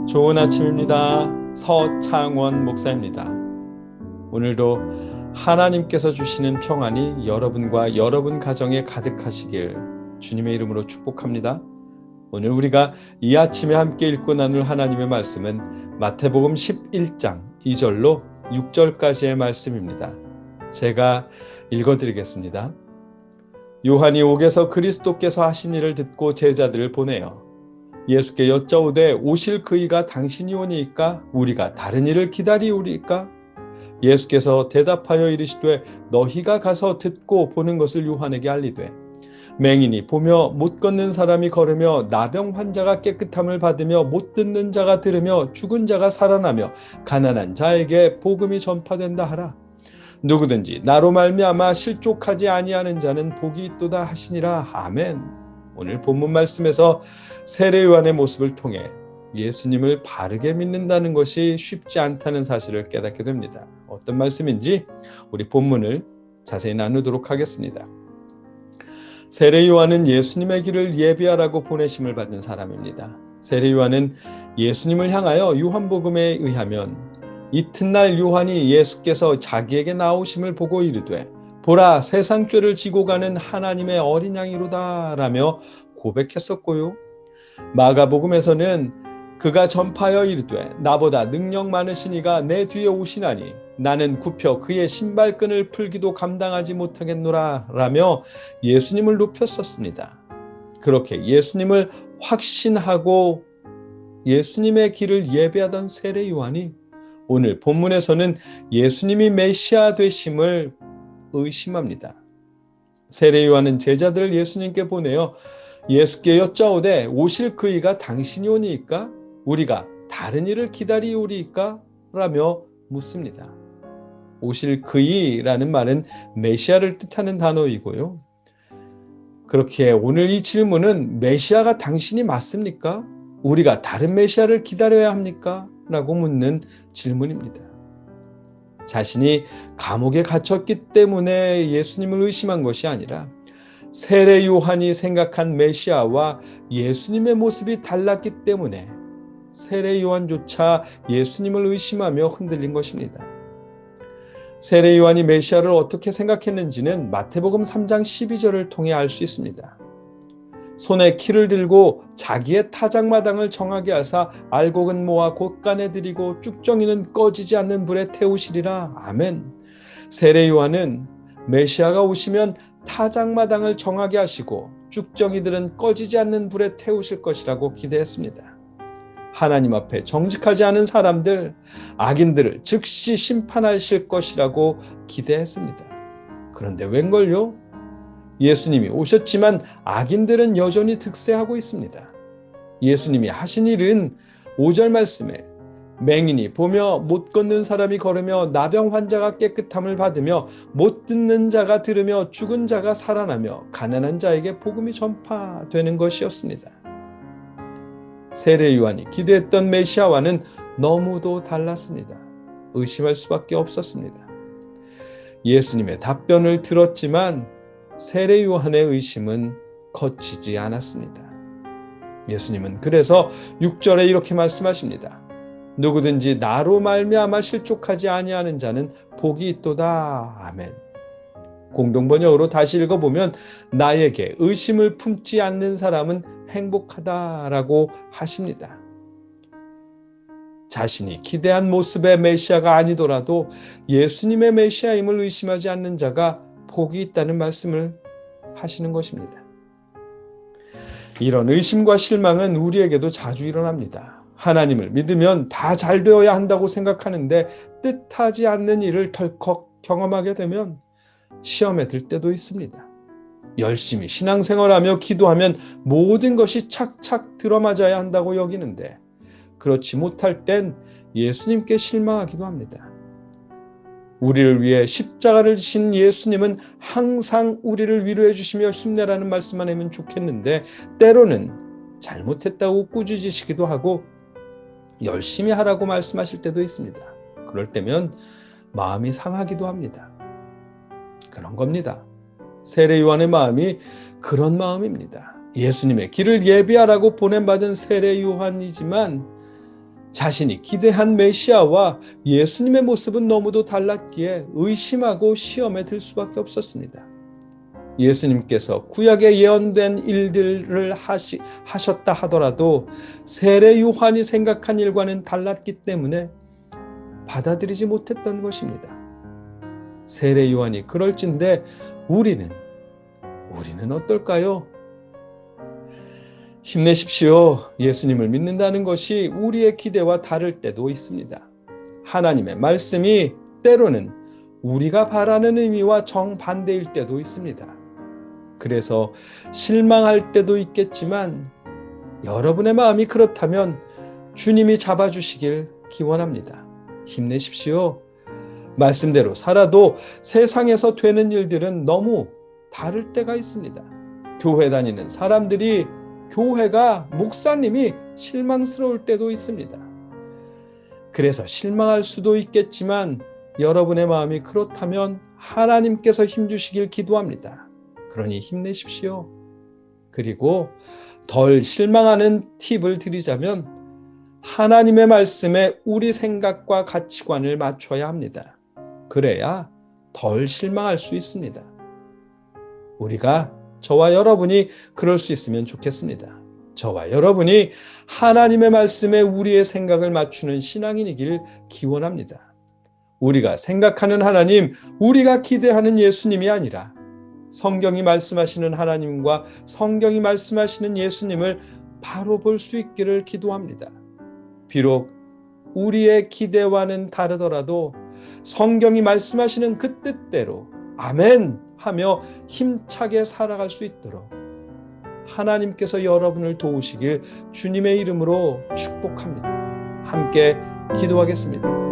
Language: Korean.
좋은 아침입니다. 서창원 목사입니다. 오늘도 하나님께서 주시는 평안이 여러분과 여러분 가정에 가득하시길 주님의 이름으로 축복합니다. 오늘 우리가 이 아침에 함께 읽고 나눌 하나님의 말씀은 마태복음 11장 2절로 6절까지의 말씀입니다. 제가 읽어드리겠습니다. 요한이 옥에서 그리스도께서 하신 일을 듣고 제자들을 보내어 예수께 여짜오되 오실 그이가 당신이 오니이까 우리가 다른 일을 기다리오리이까? 예수께서 대답하여 이르시되 너희가 가서 듣고 보는 것을 요한에게 알리되 맹인이 보며 못 걷는 사람이 걸으며 나병 환자가 깨끗함을 받으며 못 듣는 자가 들으며 죽은 자가 살아나며 가난한 자에게 복음이 전파된다 하라. 누구든지 나로 말미암아 실족하지 아니하는 자는 복이 있도다 하시니라. 아멘. 오늘 본문 말씀에서 세례 요한의 모습을 통해 예수님을 바르게 믿는다는 것이 쉽지 않다는 사실을 깨닫게 됩니다. 어떤 말씀인지 우리 본문을 자세히 나누도록 하겠습니다. 세례 요한은 예수님의 길을 예비하라고 보내심을 받은 사람입니다. 세례 요한은 예수님을 향하여 요한복음에 의하면 이튿날 요한이 예수께서 자기에게 나오심을 보고 이르되 보라 세상 죄를 지고 가는 하나님의 어린 양이로다 라며 고백했었고요. 마가복음에서는 그가 전파하여 이르되 나보다 능력 많으신 이가 내 뒤에 오시나니 나는 굽혀 그의 신발끈을 풀기도 감당하지 못하겠노라 라며 예수님을 높였었습니다. 그렇게 예수님을 확신하고 예수님의 길을 예배하던 세례 요한이 오늘 본문에서는 예수님이 메시아 되심을 의심합니다. 세례 요한은 제자들을 예수님께 보내어 예수께 여짜오되 오실 그이가 당신이 오니이까 우리가 다른 일을 기다리오리이까? 라며 묻습니다. 오실 그이라는 말은 메시아를 뜻하는 단어이고요. 그렇게 오늘 이 질문은 메시아가 당신이 맞습니까? 우리가 다른 메시아를 기다려야 합니까? 라고 묻는 질문입니다. 자신이 감옥에 갇혔기 때문에 예수님을 의심한 것이 아니라 세례 요한이 생각한 메시아와 예수님의 모습이 달랐기 때문에 세례 요한조차 예수님을 의심하며 흔들린 것입니다. 세례 요한이 메시아를 어떻게 생각했는지는 마태복음 3장 12절을 통해 알 수 있습니다. 손에 키를 들고 자기의 타작마당을 정하게 하사 알곡은 모아 곳간에 들이고 쭉정이는 꺼지지 않는 불에 태우시리라. 아멘. 세례 요한은 메시아가 오시면 타작마당을 정하게 하시고 쭉정이들은 꺼지지 않는 불에 태우실 것이라고 기대했습니다. 하나님 앞에 정직하지 않은 사람들, 악인들을 즉시 심판하실 것이라고 기대했습니다. 그런데 웬걸요? 예수님이 오셨지만 악인들은 여전히 득세하고 있습니다. 예수님이 하신 일은 5절 말씀에 맹인이 보며 못 걷는 사람이 걸으며 나병 환자가 깨끗함을 받으며 못 듣는 자가 들으며 죽은 자가 살아나며 가난한 자에게 복음이 전파되는 것이었습니다. 세례 요한이 기대했던 메시아와는 너무도 달랐습니다. 의심할 수밖에 없었습니다. 예수님의 답변을 들었지만 세례 요한의 의심은 거치지 않았습니다. 예수님은 그래서 6절에 이렇게 말씀하십니다. 누구든지 나로 말미암아 실족하지 아니하는 자는 복이 있도다. 아멘. 공동번역으로 다시 읽어보면 나에게 의심을 품지 않는 사람은 행복하다라고 하십니다. 자신이 기대한 모습의 메시아가 아니더라도 예수님의 메시아임을 의심하지 않는 자가 복이 있다는 말씀을 하시는 것입니다. 이런 의심과 실망은 우리에게도 자주 일어납니다. 하나님을 믿으면 다 잘 되어야 한다고 생각하는데 뜻하지 않는 일을 덜컥 경험하게 되면 시험에 들 때도 있습니다. 열심히 신앙생활하며 기도하면 모든 것이 착착 들어맞아야 한다고 여기는데 그렇지 못할 땐 예수님께 실망하기도 합니다. 우리를 위해 십자가를 지신 예수님은 항상 우리를 위로해 주시며 힘내라는 말씀만 하면 좋겠는데 때로는 잘못했다고 꾸짖으시기도 하고 열심히 하라고 말씀하실 때도 있습니다. 그럴 때면 마음이 상하기도 합니다. 그런 겁니다. 세례 요한의 마음이 그런 마음입니다. 예수님의 길을 예비하라고 보냄받은 세례 요한이지만 자신이 기대한 메시아와 예수님의 모습은 너무도 달랐기에 의심하고 시험에 들 수밖에 없었습니다. 예수님께서 구약에 예언된 일들을 하셨다 하더라도 세례 요한이 생각한 일과는 달랐기 때문에 받아들이지 못했던 것입니다. 세례 요한이 그럴진데 우리는 어떨까요? 힘내십시오. 예수님을 믿는다는 것이 우리의 기대와 다를 때도 있습니다. 하나님의 말씀이 때로는 우리가 바라는 의미와 정반대일 때도 있습니다. 그래서 실망할 때도 있겠지만 여러분의 마음이 그렇다면 주님이 잡아주시길 기원합니다. 힘내십시오. 말씀대로 살아도 세상에서 되는 일들은 너무 다를 때가 있습니다. 교회 다니는 사람들이, 교회가, 목사님이 실망스러울 때도 있습니다. 그래서 실망할 수도 있겠지만 여러분의 마음이 그렇다면 하나님께서 힘주시길 기도합니다. 그러니 힘내십시오. 그리고 덜 실망하는 팁을 드리자면 하나님의 말씀에 우리 생각과 가치관을 맞춰야 합니다. 그래야 덜 실망할 수 있습니다. 저와 여러분이 그럴 수 있으면 좋겠습니다. 저와 여러분이 하나님의 말씀에 우리의 생각을 맞추는 신앙인이길 기원합니다. 우리가 생각하는 하나님, 우리가 기대하는 예수님이 아니라 성경이 말씀하시는 하나님과 성경이 말씀하시는 예수님을 바로 볼 수 있기를 기도합니다. 비록 우리의 기대와는 다르더라도 성경이 말씀하시는 그 뜻대로 아멘 하며 힘차게 살아갈 수 있도록 하나님께서 여러분을 도우시길 주님의 이름으로 축복합니다. 함께 기도하겠습니다.